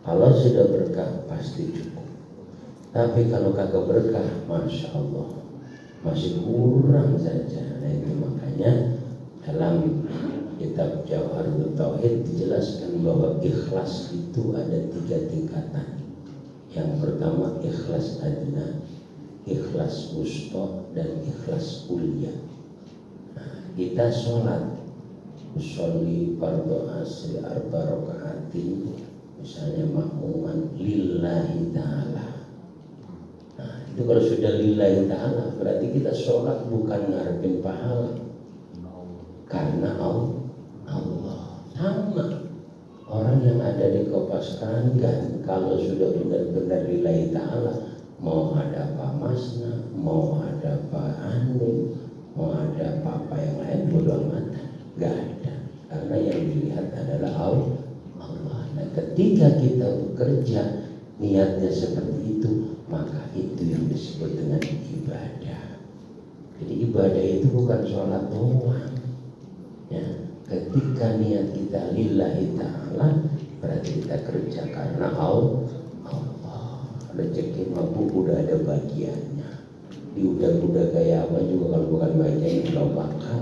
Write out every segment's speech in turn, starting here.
Kalau sudah berkah pasti cukup. Tapi kalau kagak berkah, masya Allah, masih kurang saja. Nah itu makanya dalam kitab Jawharul Tauhid dijelaskan bahwa ikhlas itu ada 3 tingkatan. Yang pertama ikhlas adna, ikhlas wusta, dan ikhlas kuliah. Nah, kita sholat, usolli fardhu asri arba rakaatin, misalnya makmuman lillahi ta'ala. Nah itu kalau sudah lillahi ta'ala berarti kita sholat bukan ngarepin pahala, karena Allah. Sama orang yang ada di Kopas Ranggan, kalau sudah benar-benar lillahi ta'ala, mau ada Pak Masna, mau ada Pak Andi, mau ada apa yang lain, bodo amat, gak ada. Karena yang dilihat adalah Allah. Nah ketika kita bekerja niatnya seperti itu, maka itu yang disebut dengan ibadah. Jadi ibadah itu bukan sholat doang ya. Ketika niat kita lillahi ta'ala, berarti kita kerja karena Allah. Rezeki mampu udah ada bagiannya. Di udah kayak apa juga kalau bukan bagian itu bakal.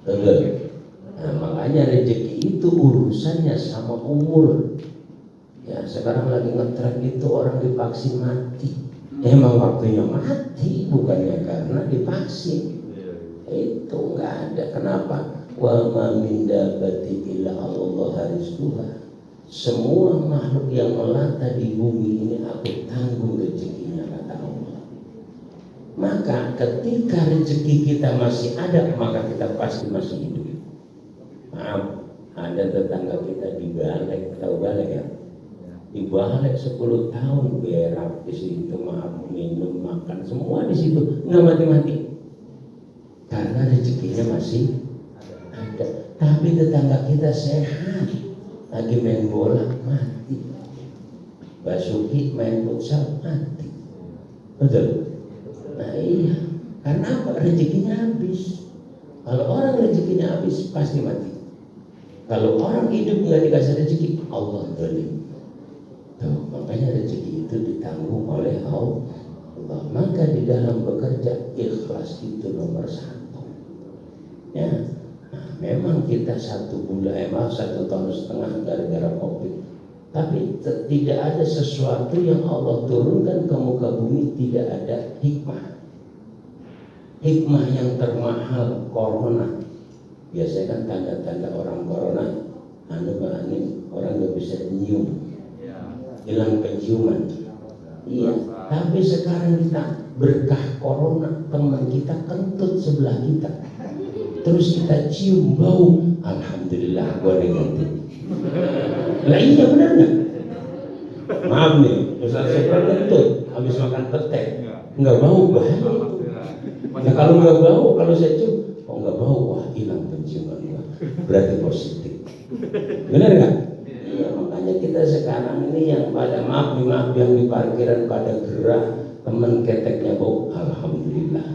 Betul. Nah makanya rezeki itu urusannya sama umur. Ya sekarang lagi ngetren itu orang divaksin mati. Emang waktunya mati, bukannya karena divaksin. Itu nggak ada. Kenapa? Wa ma min dabbatin illa Allah rizquha. Semua makhluk yang melata di bumi ini aku tanggung rezekinya, kata Allah. Maka ketika rezeki kita masih ada, maka kita pasti masih hidup. Maaf, ada tetangga kita di Balek, tahu Balek ya? Di Balek 10 tahun berak di situ, maaf, minum, makan, semua di situ, nggak mati-mati. Karena rezekinya masih ada. Tapi tetangga kita sehat, lagi main bola mati, Basuki main futsal mati. Betul? Nah iya, karena apa? Rezekinya habis. Kalau orang rezekinya habis pasti mati. Kalau orang hidup nggak dikasih rezeki, Allah zalim. Tuh, makanya rezeki itu ditanggung oleh Allah. Maka di dalam bekerja ikhlas itu nomor 1. Ya, nah, memang kita 1 tahun setengah gara-gara COVID. Tapi tidak ada sesuatu yang Allah turunkan ke muka bumi tidak ada hikmah. Hikmah yang termahal corona. Biasanya kan tanda-tanda orang corona, orang gak bisa nyium, hilang penciuman. Iya, tapi sekarang kita berkah corona, teman kita kentut sebelah kita, terus kita cium bau, alhamdulillah gua negatif. Lah iya benar nggak? Maaf nih, Ustaz saya kentut habis makan petek, nggak bau bahaya. Nah kalau nggak bau, kalau saya cium, oh nggak bau, wah hilang penciuman gua, berarti positif. Benar nggak? Iya, makanya kita sekarang ini yang pada maaf yang di parkiran pada gerak, teman keteknya bau, alhamdulillah,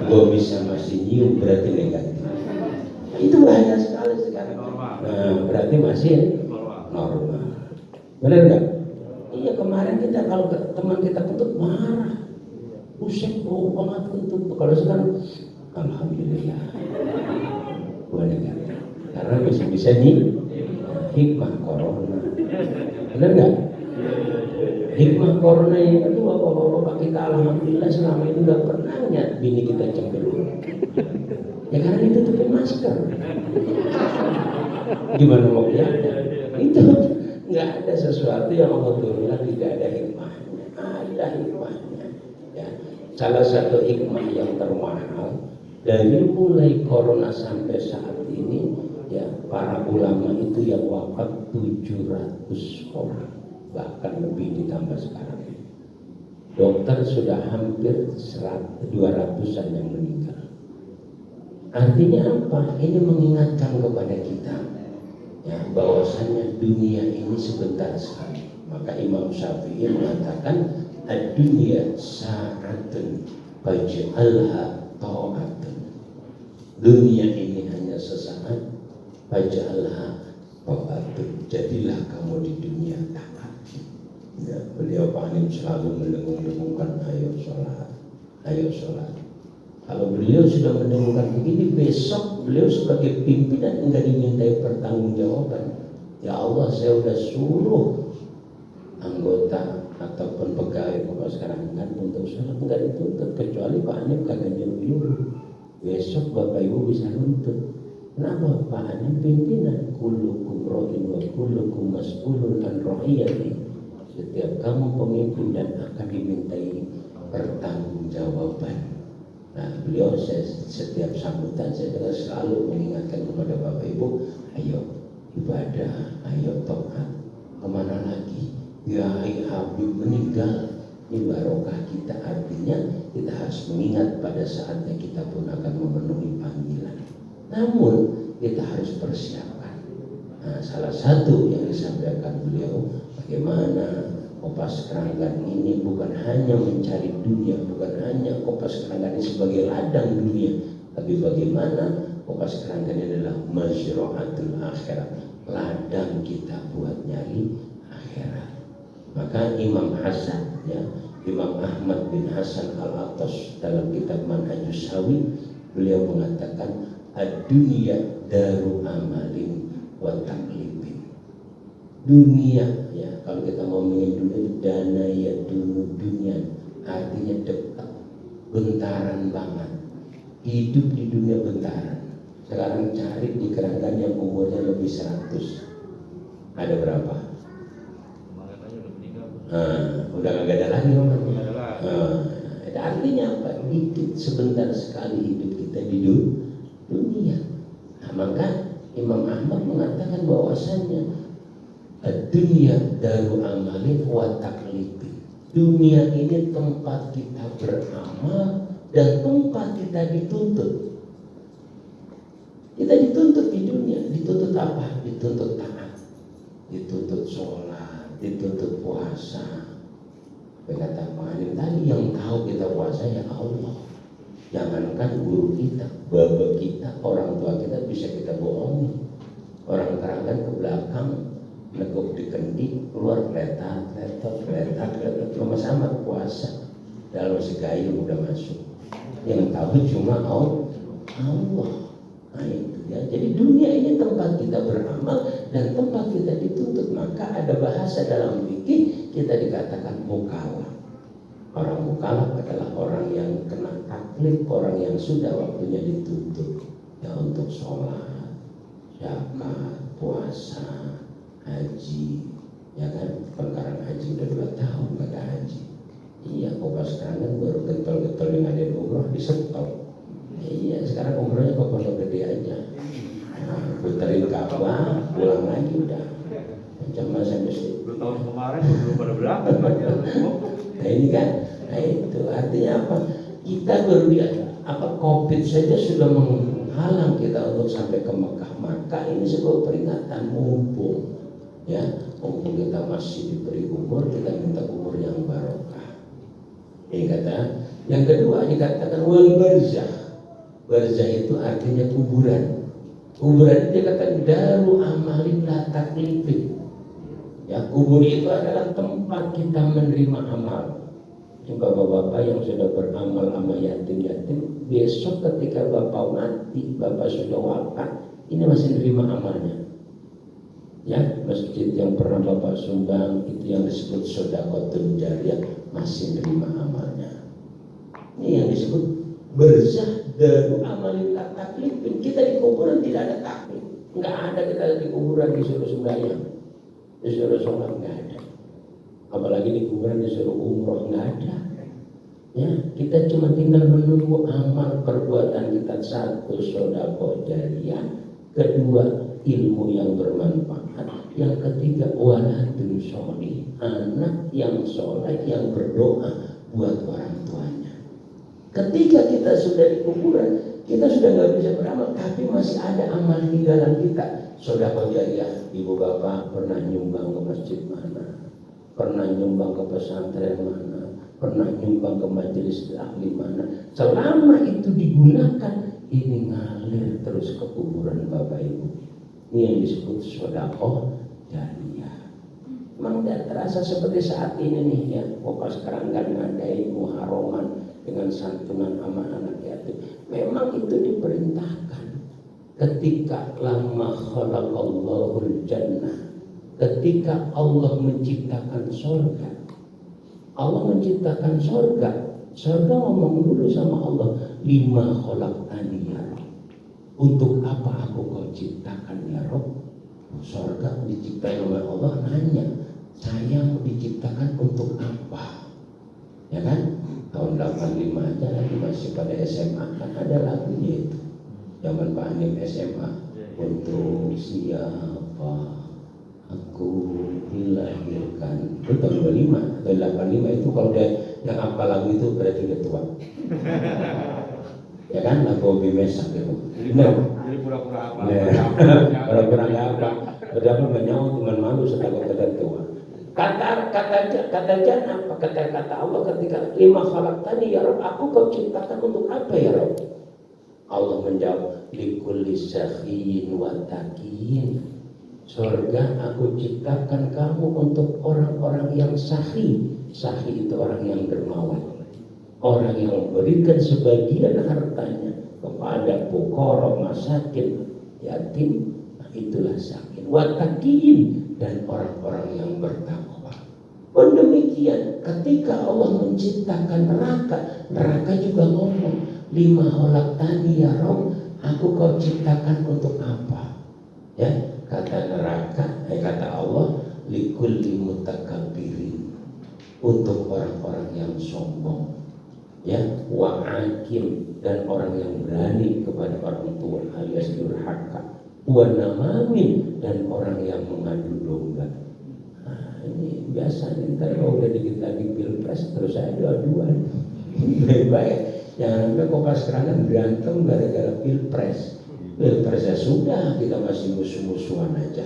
gua bisa masih nyium, berarti negatif. Nah, itu bahaya sekali sekarang. Nah, berarti masih normal. Benar nggak? Iya, kemarin kita kalau teman kita kentut marah, pusing, bau banget kentut. Kalau sekarang, alhamdulillah, gua negatif. Karena bisa nih hikmah corona. Benar nggak? Hikmah corona yang kedua, bapak-bapak kita alhamdulillah selama ini nggak pernah lihat bini kita cemberut. Ya karena ditutupin masker. Gimana mau kelihatan? Itu nggak ada sesuatu yang Allah turunkan tidak ada hikmahnya. Ada hikmahnya. Ya. Salah satu hikmah yang termahal dari mulai corona sampai saat ini, ya para ulama itu yang wafat 700 orang, bahkan lebih ditambah sekarang. Dokter sudah hampir 200-an yang meninggal. Artinya apa? Ini mengingatkan kepada kita, ya bahwasanya dunia ini sebentar sekali. Maka Imam Syafi'i mengatakan ad-dunya sa'atun faj'alha ta'atun. Dunia ini hanya sesaat, faj'alha ta'atun. Jadilah kamu di dunia taat. Ya, beliau Pak Hanim selalu mendengung-dengungkan ayo sholat, ayo sholat. Kalau beliau sudah mendengungkan begini, besok beliau sebagai pimpinan enggak dimintai pertanggungjawaban. Ya Allah, saya sudah suruh anggota ataupun pegawai pemasaran untuk sholat, enggak dituntut, kecuali Pak Hanim kagak nyuruh-nyuruh. Besok Bapak Ibu bisa nuntut. Kenapa? Pak Hanim pimpinan. Kullukum ra'in wa kullukum mas'ulun an ra'iyati. Setiap kamu pemimpin dan akan dimintai pertanggungjawaban. Nah, beliau setiap sambutan saya juga selalu mengingatkan kepada Bapak Ibu, ayo ibadah, ayo taat. Kemana lagi? Ya Habib meninggal, ini barokah kita. Artinya kita harus mengingat pada saatnya kita pun akan memenuhi panggilan. Namun kita harus persiapkan. Nah, salah satu yang disampaikan beliau, bagaimana Kopas Keranggan ini bukan hanya mencari dunia, bukan hanya Kopas Keranggan ini sebagai ladang dunia, tapi bagaimana Kopas Keranggan ini adalah mazra'atul akhirat, ladang kita buat nyari akhirat. Maka Imam Hasan, ya, Imam Ahmad bin Hasan Al-Attas dalam kitab Manhajus Sawi, beliau mengatakan ad-dunya daru amalin wa taklifin. Dunia, ya, kalau kita ngomongin dunia, dana ya dulu dunia, artinya dekat, bentaran banget. Hidup di dunia bentaran. Sekarang cari di Keranggan yang umurnya lebih 100. Ada berapa? Udah gak ada lagi orang. Artinya apa? Hidup sebentar sekali hidup kita di dunia. Nah, maka Imam Ahmad mengatakan bahwasannya dunia daru amalin wa taklifin. Dunia ini tempat kita beramal dan tempat kita dituntut. Kita dituntut di dunia. Dituntut apa? Dituntut taat, dituntut sholat, dituntut puasa. Berkata Pak Hanim tadi, yang tahu kita puasa ya Allah. Jangankan guru kita, bapak kita, orang tua kita bisa kita bohongi. Orang Keranggan ke belakang, nekuk di kendi, keluar kletat, sama-sama puasa. Dalam segayung udah masuk. Yang tahu cuma Allah. Nah itu ya. Jadi dunia ini tempat kita beramal dan tempat kita dituntut. Maka ada bahasa dalam fikih kita dikatakan mukallaf. Orang mukallaf adalah orang yang kena taklif, orang yang sudah waktunya dituntut ya untuk sholat, zakat, puasa, haji, ya kan? Sekarang haji udah 2 tahun nggak ada haji. Iya, Kopas Keranggan baru getol-getol yang ada umroh di stop. Iya, sekarang umrohnya kok Pondok Gede aja. Nah, puterin Ka'bah, pulang lagi udah. Macam masa mesti. 2 tahun kemarin belum pada berangkat lagi. Nah ini kan, nah itu artinya apa? Kita baru COVID saja sudah menghalang kita untuk sampai ke Mekah. Maka ini sebuah peringatan mumpung, ya, mumpung kita masih diberi umur, kita minta umur yang barokah. Ini kata. Yang kedua dikatakan wal barzah. Barzah itu artinya kuburan. Kuburan itu dikatakan daru amalin la taklifin. Ya, kubur itu adalah tempat kita menerima amal. Bapak-bapak yang sudah beramal sama yatim-yatim, besok ketika bapak mati, bapak sudah wafat, ini masih menerima amalnya. Ya, masjid yang pernah bapak sumbang itu yang disebut sedekahul jariyah, masih menerima amalnya. Ini yang disebut barzah daru amalin la taklifin. Kita di kuburan tidak ada taklif, nggak ada kita di kuburan disuruh sembahyang, disuruh sholat, nggak ada. Apalagi di kuburan disuruh umroh, nggak ada. Ya, kita cuma tinggal menunggu amal perbuatan kita. 1, sedekah jariyah. 2, ilmu yang bermanfaat. Yang 3, waladun sholih, anak yang soleh yang berdoa buat orang tuanya. Ketika kita sudah di kuburan, kita sudah nggak bisa beramal, tapi masih ada amal tinggalan kita. Sedekah jariyah, ibu bapak pernah nyumbang ke masjid mana? Pernah nyumbang ke pesantren mana? Pernah nyumbang ke majelis taklim mana? Selama itu digunakan, ini ngalir terus ke kuburan bapak ibu. Ini yang disebut sedekah jariyah. memang tidak terasa seperti saat ini nih ya, Kopas Keranggan ngadain muharoman dengan santunan aman anak yatim. Memang itu diperintahkan. Ketika lama khalaqallahul jannah, ketika Allah menciptakan surga, surga ngomong dulu sama Allah, lima khalaqtani ya Rabb, untuk apa aku kau ciptakan ya Rabb? Surga diciptain oleh Allah, nanya, saya mau diciptakan untuk apa? Ya kan? Tahun 85 aja lagi masih pada SMA, kan ada lagunya itu. Zaman Pak Anim SMA, untuk siapa aku dilahirkan. Itu tahun 25 atau 85 itu, kalau dia yang apa lagu itu berarti udah tua. Ya kan, lagu Obi Mesak itu. Jadi pura-pura apa? Pura-pura nggak apa. Padahal menyawa cuma malu setelah keadaan tua. Kata apa? Kata Allah ketika lima khalaqtani ya Rabb, aku kau ciptakan untuk apa ya Rabb? Allah menjawab, likulli sakhiyin wa taqiyin. Surga aku ciptakan kamu untuk orang-orang yang sahih. Sahih itu orang yang dermawan, orang yang memberikan sebagian hartanya kepada fuqara, masakin, yatim. Nah, itulah sakin. Wa taqiyin, dan orang-orang yang bertakwa. Pun demikian, ketika Allah menciptakan neraka juga ngomong, lima khalaqtani ya Rabb, aku kau ciptakan untuk apa? Ya, kata neraka, kata Allah, likulli mutakabbirin, untuk orang-orang yang sombong, ya, wa'akim, dan orang yang berani kepada orang tua alias durhaka, wa namamin, dan orang yang mengadu domba. Nah, ini biasa nih, ntar kalau udah dikit lagi pilpres terus saya dua-duaan. Baik-baik, jangan sampai Kopas Keranggan berantem gara-gara pilpres. Pilpresnya sudah, kita masih musuh-musuhan aja.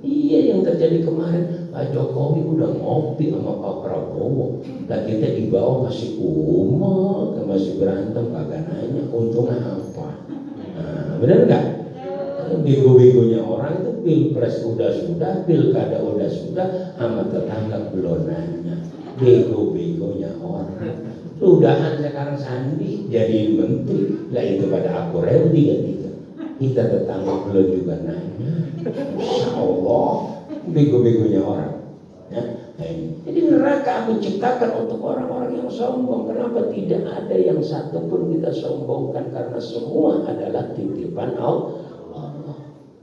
Iya, yang terjadi kemarin, Pak Jokowi udah ngopi sama Pak Prabowo, lah kita di bawah masih umat, masih berantem, kagak nanya untungnya apa. Nah, benar nggak? Bego-begonya orang itu pilpres udah sudah, pilkada udah sudah, sama tetangga belum nanya. Bego-begonya orang. Sudahan sekarang Sandi jadi menteri, lah itu pada aku rel 3-3. Kita tetangga belum juga nanya. Insya Allah, bego-begonya orang. Ya, jadi neraka aku ciptakan untuk orang-orang yang sombong. Kenapa tidak ada yang satu pun kita sombongkan? Karena semua adalah titipan Allah.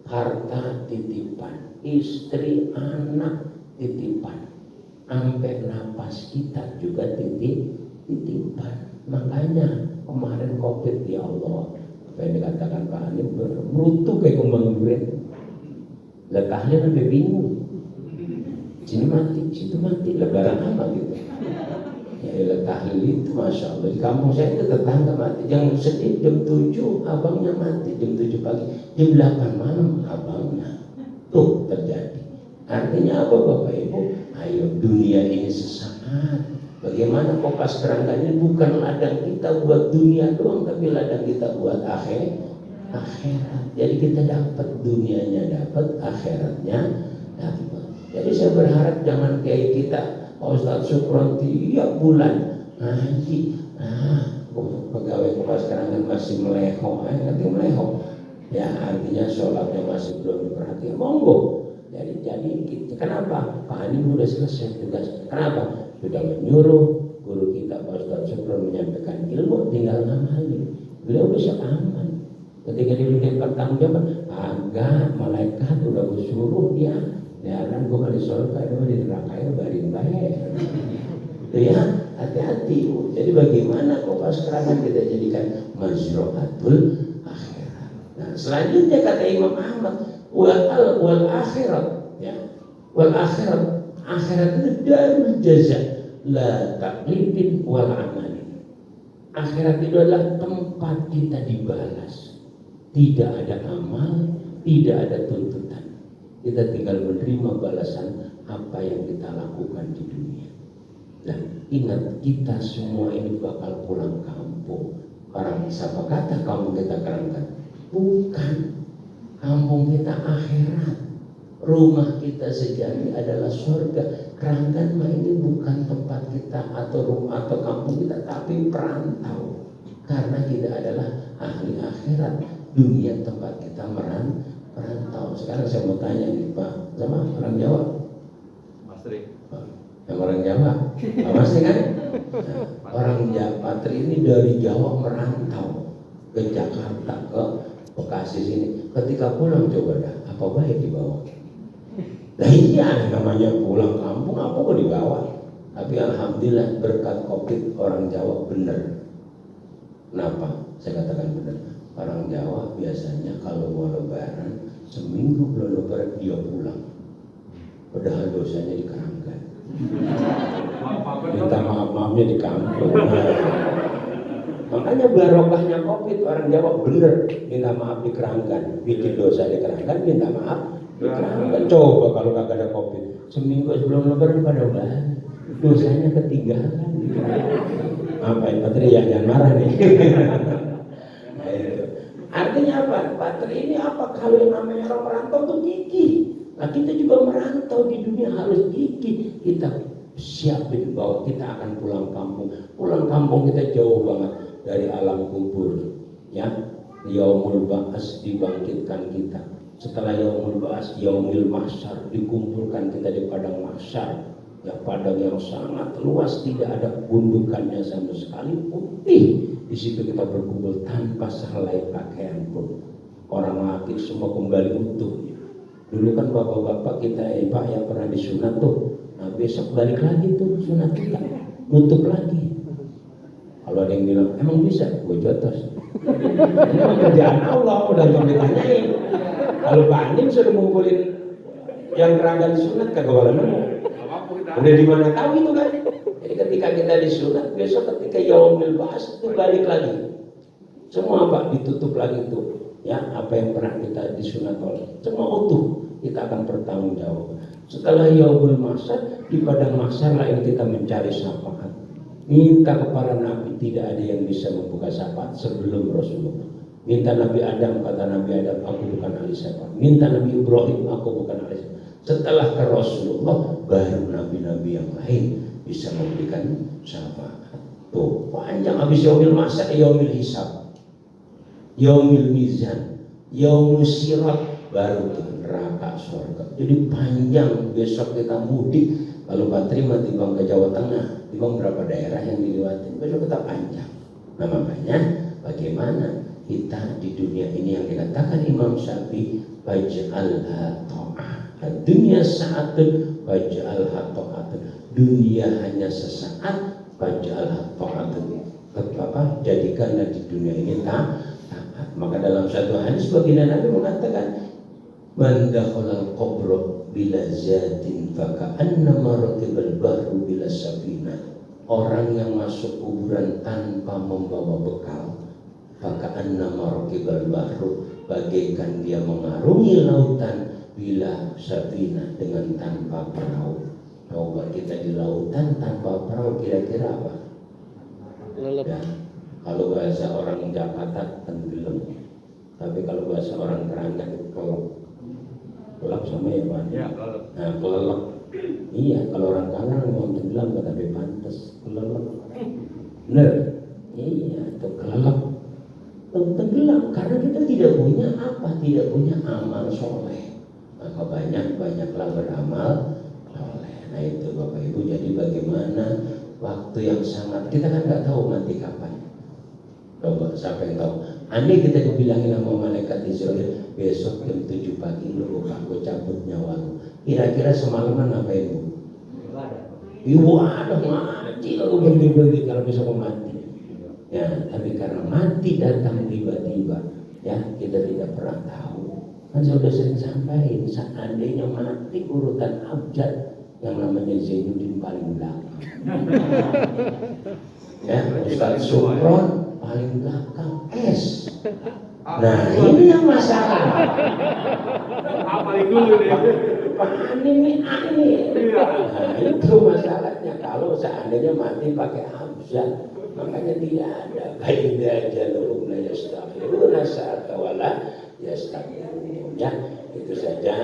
Harta titipan, istri, anak titipan, sampai napas kita juga titipan. Makanya kemarin COVID, ya Allah, apa yang dikatakan Pak Alim, merutuk kayak kembang durian. Lah tahlil sampai bingung, sini mati, situ mati, lebaran apa gitu. Ya tahlil itu Masya Allah, di kampung saya itu tetangga mati. Jangan sedih, jam 7 abangnya mati, jam 7 pagi, jam 8 malam abangnya. Tuh terjadi. Artinya apa Bapak Ibu? Ayo, dunia ini sesaat. Bagaimana Kopas Keranggan ini bukan ladang kita buat dunia doang, tapi ladang kita buat akhirat. Jadi kita dapat dunianya, dapat akhiratnya dapat. Jadi saya berharap jangan kayak kita, Pak Ustadz Sukron tiap bulan ngaji, pegawai Kopas Keranggan masih meleho, nanti meleho. Ya artinya sholatnya masih belum diperhatikan. Monggo. Jadi gitu. Kenapa? Pak Anim sudah selesai tugas. Kenapa? Sudah menyuruh guru kita Pak Ustadz Sukron menyampaikan ilmu, tinggal ngamalin. Beliau bisa aman. Ketika dibikin pertanggungjawaban, agak malaikat udah suruh dia. Ya kan gue kali surga itu di neraka ya barin baik. Ya hati-hati. Jadi bagaimana Kopas Keranggan kita jadikan mazroatul akhirat. Nah selanjutnya kata Imam Ahmad, wal akhirat, ya, wal akhirat itu darul jaza, la taklifin wal amalin. Akhirat itu adalah tempat kita dibalas. Tidak ada amal, tidak ada tuntutan. Kita tinggal menerima balasan apa yang kita lakukan di dunia. Dan ingat, kita semua ini bakal pulang kampung. Orang siapa kata kampung kita Keranggan? Bukan. Kampung kita akhirat. Rumah kita sejati adalah surga. Keranggan mah ini bukan tempat kita atau rumah atau kampung kita, tapi perantau. Karena kita adalah ahli akhirat. Dunia tempat kita merantau. Sekarang saya mau tanya nih Pak, sama orang Jawa. Mas Tri. Yang orang Jawa, pasti kan? Nah, orang Jawa, Patri ini dari Jawa merantau ke Jakarta, ke Bekasi sini. Ketika pulang coba dah, apa baik dibawa? Nah iya, namanya pulang kampung, apa kok dibawa? Tapi alhamdulillah berkat COVID orang Jawa bener. Kenapa? Saya katakan bener. Orang Jawa biasanya kalau mau lebaran, seminggu belum lebaran dia pulang. Padahal dosanya di Keranggan. Minta maaf-maafnya di kampung. Makanya barokahnya COVID orang Jawa bener minta maaf di Keranggan, bikin dosa di Keranggan, minta maaf di Keranggan. Coba kalau kagak ada COVID, seminggu sebelum lebaran pada balik, dosanya ketinggalan di Keranggan. Ngapain Patri ya, jangan marah nih. Nah, itu. Artinya apa? Patri ini apa? Kalau yang namanya orang merantau tuh gigih. Nah kita juga merantau di dunia harus gigih. Kita siapin bahwa kita akan pulang kampung. Pulang kampung kita jauh banget dari alam kubur. Ya, yaumul ba'as dibangkitkan kita. Setelah yaumul ba'as, yaumil mahsyar dikumpulkan kita di padang mahsyar. Ya, padang yang sangat luas, tidak ada gundukannya sama sekali, putih. Di situ kita berkumpul tanpa sehelai pakaian pun. Orang mati semua kembali utuh. Dulu kan bapak-bapak kita, Pak yang pernah disunat tuh, nah besok balik lagi tuh sunat kita, nutup lagi. Kalau ada yang bilang, emang bisa? Gue jotos. Ini kerjaan Allah, udah gak ditanyain. Kalau Pak Anim sudah ngumpulin yang keranggan sunat, kagak boleh nemu. Udah dimana tahu itu kan? Jadi ketika kita disunat, besok ketika yaumil ba'as itu balik lagi. Semua Pak ditutup lagi tuh. Ya, apa yang pernah kita disunat oleh semua utuh, kita akan bertanggung jawab. Setelah yaumul mahsyar, di padang mahsyar lah yang kita mencari syafaat. Minta kepada Nabi, tidak ada yang bisa membuka syafaat sebelum Rasulullah. Minta Nabi Adam, kata Nabi Adam, aku bukan ahli syafaat. Minta Nabi Ibrahim, aku bukan ahli syafaat. Setelah ke Rasulullah, baru nabi-nabi yang lain bisa memberikan syafaat. Tuh, panjang habis yaumil mahsyar, yaumil hisab. Yaumil mizan, yaumul sirat, baru tuh neraka surga. Jadi panjang. Besok kita mudik. Kalau Pak Terima timbang ke Jawa Tengah, timbang berapa daerah yang dilewati, besok kita panjang. Nah makanya bagaimana kita di dunia ini yang dikatakan Imam Syafi'i, waj'alha ta'ah. Dunia sa'atun waj'alha ta'atun. Dunia hanya sesaat, waj'alha ta'atun. Apa? Jadikanlah di dunia ini taat. Maka dalam satu hadis baginda Nabi mengatakan, man dakhala al-qabra bila zatin faka'annama rakibal bahru bila sabina. Orang yang masuk kuburan tanpa membawa bekal, faka'annama rakibal bahru, bagaikan dia mengarungi lautan bila sabina, dengan tanpa perahu. Coba kita di lautan tanpa perahu, kira-kira apa? Ya. Kalau bahasa orang Jakarta tenggelam, tapi kalau bahasa orang Keranggan itu kelep. Kelep sama ya Pak? Ya, kelep. Nah, kelelep. Iya, kalau orang Keranggan mau tenggelam tapi pantas kelelep. Bener? Iya, itu kelelep. Tenggelam karena kita tidak punya apa? Tidak punya amal soleh. Maka banyaklah beramal soleh. Nah itu Bapak Ibu. Jadi bagaimana waktu yang sangat, kita kan nggak tahu mati kapan. Coba siapa yang tahu? Andai kita dibilangin sama malaikat Israel, besok jam 7 pagi lu aku cabut nyawa lu. Kira-kira semalaman ngapain lu? Ibadah mati lalu berhenti kalau besok mau mati. Ya, tapi karena mati datang tiba-tiba, ya kita tidak pernah tahu. Kan saya sudah sering sampaikan, seandainya mati urutan abjad, yang namanya Zainuddin paling belakang. Ya, Ustaz Supron paling belakang S. Nah ini yang masalah. Paling dulu nih. Ini aneh. Nah itu masalahnya. Kalau seandainya mati pakai abjad, makanya tidak ada baida jalurun yastaghfiruna sa'ata wala yastaghfirun. Ya itu saja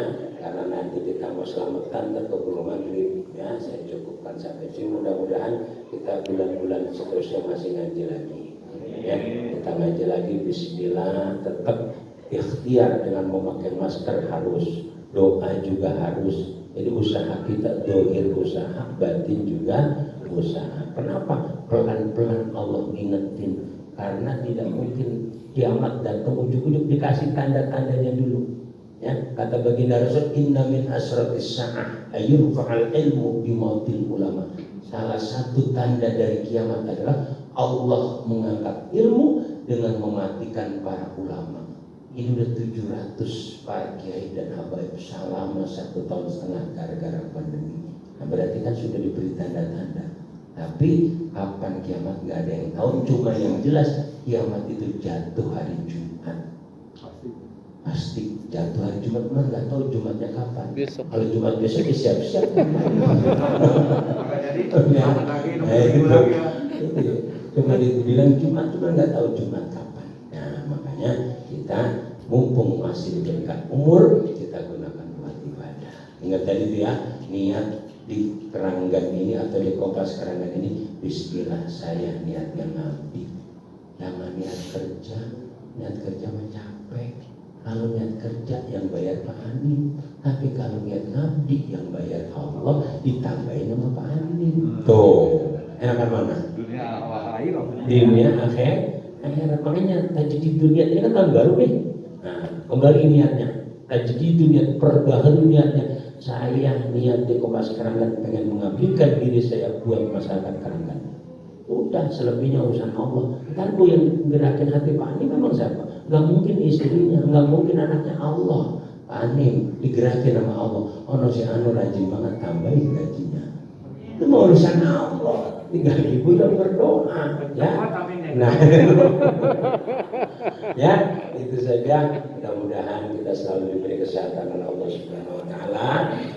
karena nanti kita mau selamatan dan keburu maghrib ya, saya cukupkan sampai sini. Mudah-mudahan kita bulan-bulan seterusnya masih ngaji lagi ya, kita ngaji lagi. Bismillah, tetap ikhtiar dengan memakai masker harus, doa juga harus. Jadi usaha kita dohir usaha, batin juga usaha. Kenapa? Pelan-pelan Allah ingetin, karena tidak mungkin kiamat datang ujuk-ujuk dikasih tanda-tandanya dulu. Ya, kata baginda Rasul, inna min asratis sa'ah ayyurfa'al ilmu bimautil ulama. Salah satu tanda dari kiamat adalah Allah mengangkat ilmu dengan mematikan para ulama. Ini udah 700 para kiai dan habaib selama 1,5 tahun gara-gara pandemi. Nah, berarti kan sudah diberi tanda-tanda. Tapi kapan kiamat nggak ada yang tahu. Cuma yang jelas kiamat itu jatuh hari Jumat. Pasti jatuh hari Jumat, mana nggak tahu Jumatnya kapan. Besok. Kalau Jumat besok ya siap-siap. Jadi cuma dibilang Jumat, cuma nggak tahu Jumat kapan. Nah, makanya kita mumpung masih diberikan umur, kita gunakan buat ibadah. Ingat tadi itu ya, niat di keranggan ini atau di kompas keranggan ini, bismillah saya niatnya ngabdi. Jangan niat kerja mah capek. Kalau niat kerja yang bayar Pak Anim, tapi kalau niat ngabdi yang bayar Allah, ditambahin sama Pak Anim. Tuh, enakan mana? dunia akhirat. Dunia akhirat. Makanya tajdid dunia ini kan tahun baru nih. Nah, kembali niatnya. Tajdid dunia, perbaharui niatnya. Saya niat di Kompas Keranggan pengen mengabdikan diri saya buat masyarakat Keranggan. Udah, selebihnya urusan Allah. Ntar bu yang gerakin hati Pak Anim memang siapa? Gak mungkin istrinya, gak mungkin anaknya, Allah. Pak Anim digerakin sama Allah. Oh no, si Anu rajin banget, tambahin gajinya. Itu mau urusan Allah. Tinggal ibu yang berdoa ya. Nah ya, itu saja. Mudah-mudahan kita selalu diberi kesehatan oleh Allah Subhanahu wa taala.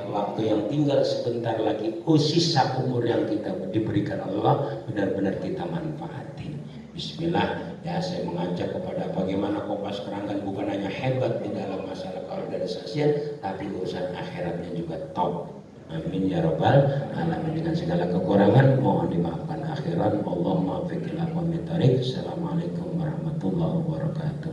Waktu yang tinggal sebentar lagi, sisa umur yang kita diberikan Allah, benar-benar kita manfaatin. Bismillah ya, saya mengajak kepada bagaimana Kompas Keranggan bukan hanya hebat di dalam masalah keorganisasian, tapi urusan akhiratnya juga top. Amin ya rabbal alamin. Dengan segala kekurangan mohon dimaafkan akhiran. Allahumma fiqil aqwam min thariq. Assalamualaikum warahmatullahi wabarakatuh.